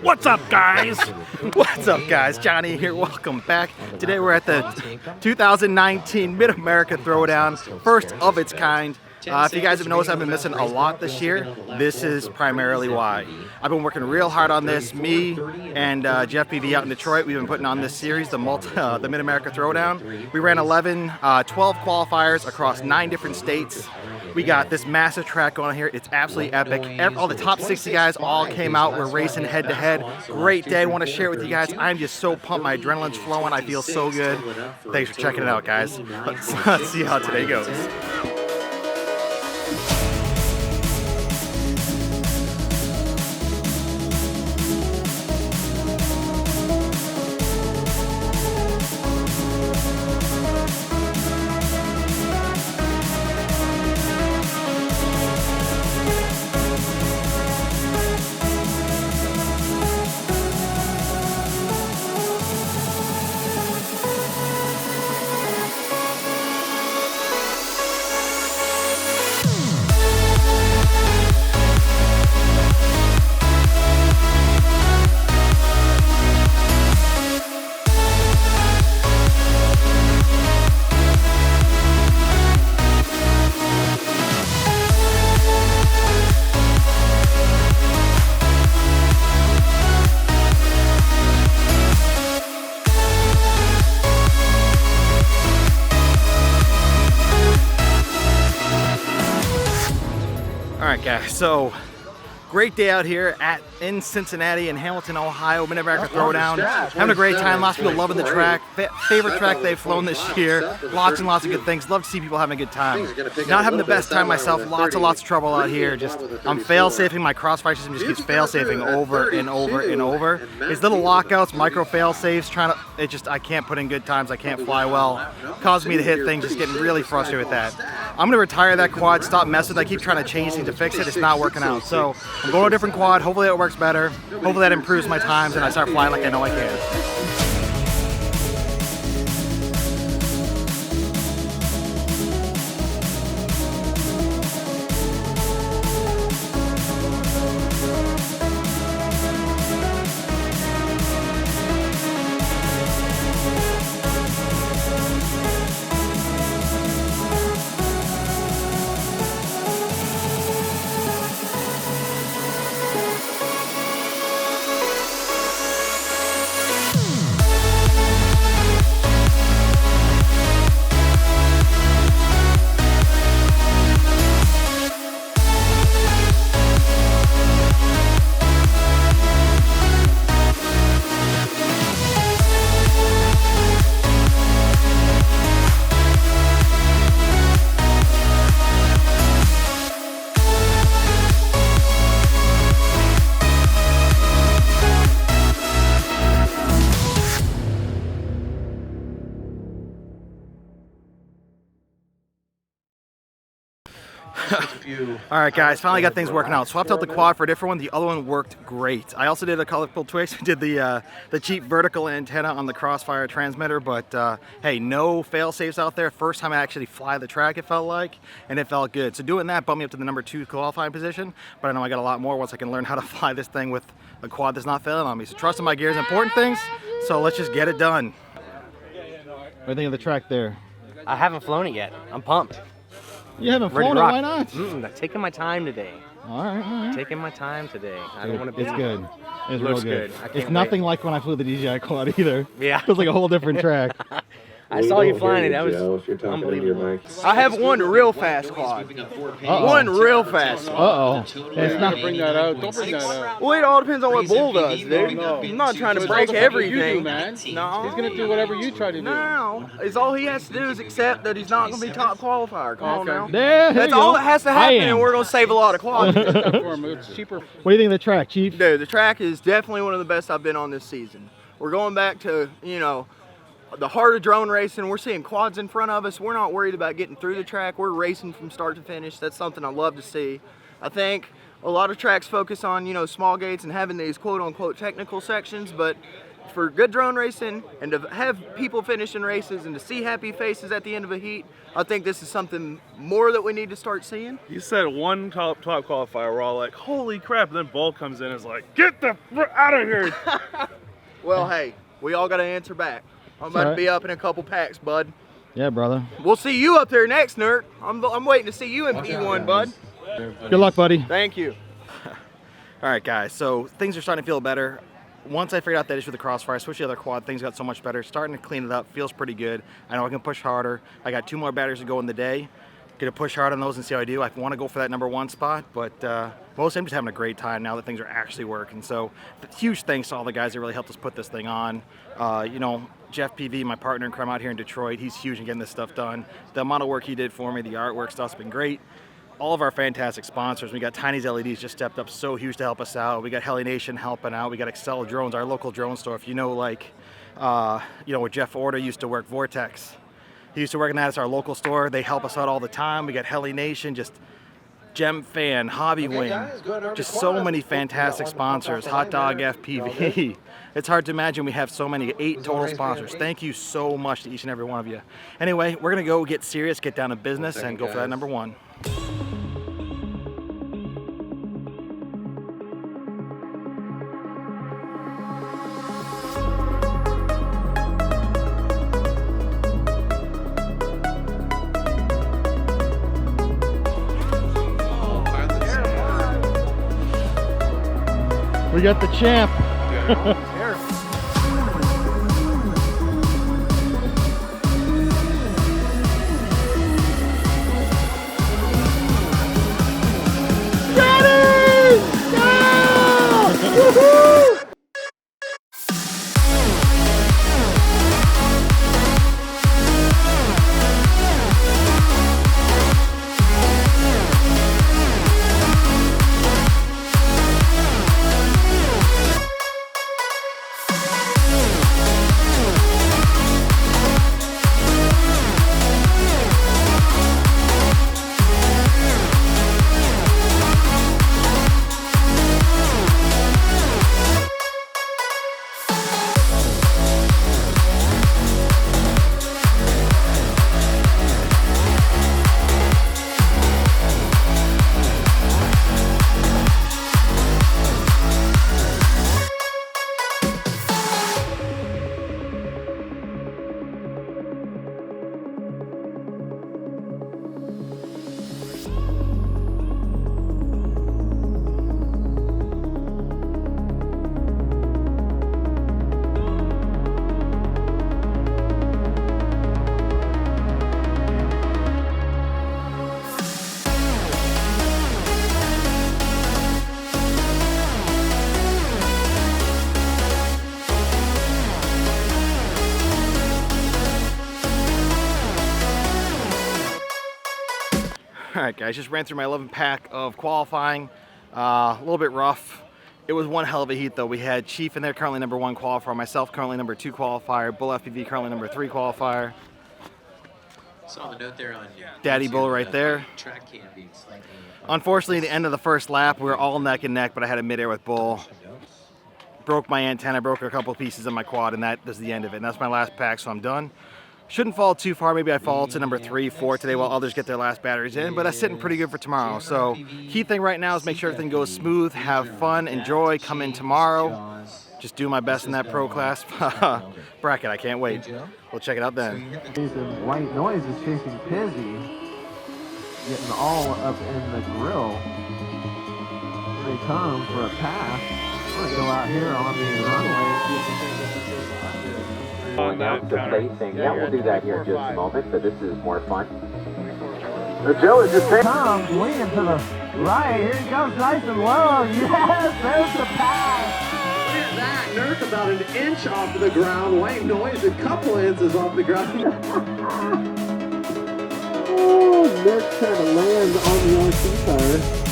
What's up, guys? What's up, guys? Johnny here. Welcome back. Today we're at the 2019 Mid-America Throwdown, first of its kind. If you guys have noticed, I've been missing a lot this year. This is primarily why. I've been working real hard on this. Me and Jeff PV out in Detroit, we've been putting on this series, the Mid-America Throwdown. We ran 12 qualifiers across 9 different states. We got this massive track going on here. It's absolutely epic. All the top 60 guys all came out. We're racing head to head. Great day. I want to share it with you guys. I'm just so pumped. My adrenaline's flowing. I feel so good. Thanks for checking it out, guys. Let's see how today goes. Alright guys, so great day out here in Cincinnati and Hamilton, Ohio, Mid-America Throwdown. Having a great time, lots of people loving the track. Favorite track they've flown this year. Lots and lots of good things. Love to see people having a good time. Not having the best time myself, lots of trouble out here. Just I'm fail-safing, my crossfire system just keeps fail-safing over and over and over. These little lockouts, micro fail-safes, I can't put in good times, I can't fly well. Causes me to hit things, just getting really frustrated with that. I'm gonna retire that quad, stop messing with it. I keep trying to change things to fix it, it's not working out. So I'm going to a different quad, hopefully it works better. Hopefully that improves my times and I start flying like I know I can. Alright guys, finally got things working out. Swapped out the quad for a different one. The other one worked great. I also did a couple tweaks. I did the cheap vertical antenna on the Crossfire transmitter, but hey, no fail safes out there. First time I actually fly the track, it felt like, and it felt good. So doing that bumped me up to the #2 qualifying position, but I know I got a lot more once I can learn how to fly this thing with a quad that's not failing on me. So trusting my gear is important things, so let's just get it done. What do you think of the track there? I haven't flown it yet. I'm pumped. You haven't flown it, why not? I'm taking my time today. All right. Taking my time today. I don't want to be. It's good. It's real good. It's It's nothing like when I flew the DJI quad either. Yeah. It was like a whole different track. I saw you flying it. That was unbelievable. I have one real fast quad. One real fast one. It's not. Bring that out. Don't bring that out. Well, it all depends on what Bull does, dude. I'm not trying to break everything. Man. No. He's gonna do whatever you try to do. No. It's all he has to do is accept that he's not going to be top qualifier. Come on now. That's all that has to happen, and we're going to save a lot of quads. It's cheaper. What do you think of the track, Chief? Dude, the track is definitely one of the best I've been on this season. We're going back to, you know, the heart of drone racing. We're seeing quads in front of us. We're not worried about getting through the track. We're racing from start to finish. That's something I love to see. I think a lot of tracks focus on, you know, small gates and having these quote unquote technical sections, but for good drone racing and to have people finishing races and to see happy faces at the end of a heat, I think this is something more that we need to start seeing. You said one top qualifier, we're all like, holy crap, and then Bull comes in and is like, get the out of here. Well, hey, we all got to answer back. I'm about to be up in a couple packs, bud. Yeah, brother. We'll see you up there next, Nerd. I'm waiting to see you in P1, bud. Good luck, buddy. Thank you. All right, guys, so things are starting to feel better. Once I figured out that issue with the crossfire, switched the other quad, things got so much better. Starting to clean it up, feels pretty good. I know I can push harder. I got 2 more batteries to go in the day. Gonna push hard on those and see how I do. I want to go for that #1 spot, but mostly I'm just having a great time now that things are actually working. So huge thanks to all the guys that really helped us put this thing on. You know, Jeff PV, my partner in crime out here in Detroit, he's huge in getting this stuff done. The amount of work he did for me, the artwork stuff's been great. All of our fantastic sponsors. We got Tiny's LEDs just stepped up so huge to help us out. We got Heli Nation helping out. We got Excel Drones, our local drone store. If you know, like, you know, where Jeff Order used to work, Vortex. He used to work in that as our local store. They help us out all the time. We got Heli Nation, just Gem Fan, Hobby Wing, just so many fantastic sponsors. Hot Dog FPV. It's hard to imagine we have so many, 8 total sponsors. Thank you so much to each and every one of you. Anyway, we're gonna go get serious, get down to business, and go for that #1. We got the champ. All right, guys, just ran through my 11 pack of qualifying. A little bit rough. It was one hell of a heat, though. We had Chief in there, currently #1 qualifier. Myself, currently #2 qualifier. Bull FPV, currently #3 qualifier. Saw the note there on Daddy Bull right there. Track cam being slightly. Unfortunately, the end of the first lap, we were all neck and neck, but I had a midair with Bull. Broke my antenna, broke a couple pieces of my quad, and that was the end of it. And that's my last pack, so I'm done. Shouldn't fall too far. Maybe I fall to #3, 4 today while others get their last batteries in, but that's sitting pretty good for tomorrow. So key thing right now is make sure everything goes smooth, have fun, enjoy, come in tomorrow. Just do my best in that pro class bracket. I can't wait. We'll check it out then. White noise is chasing Pizzy, getting all up in the grill. They come for a pass. We're gonna go out here on the runway. Announce the spacing. Yeah, we'll do that here in just a moment, but this is more fun. The Joe is just Comes leaning to the right. Here he goes, nice and low. Yes, there's the pass. Look at that. Nerd about an inch off of the ground. White noise a couple inches off the ground. Oh, Nerd trying to land on the RC tire.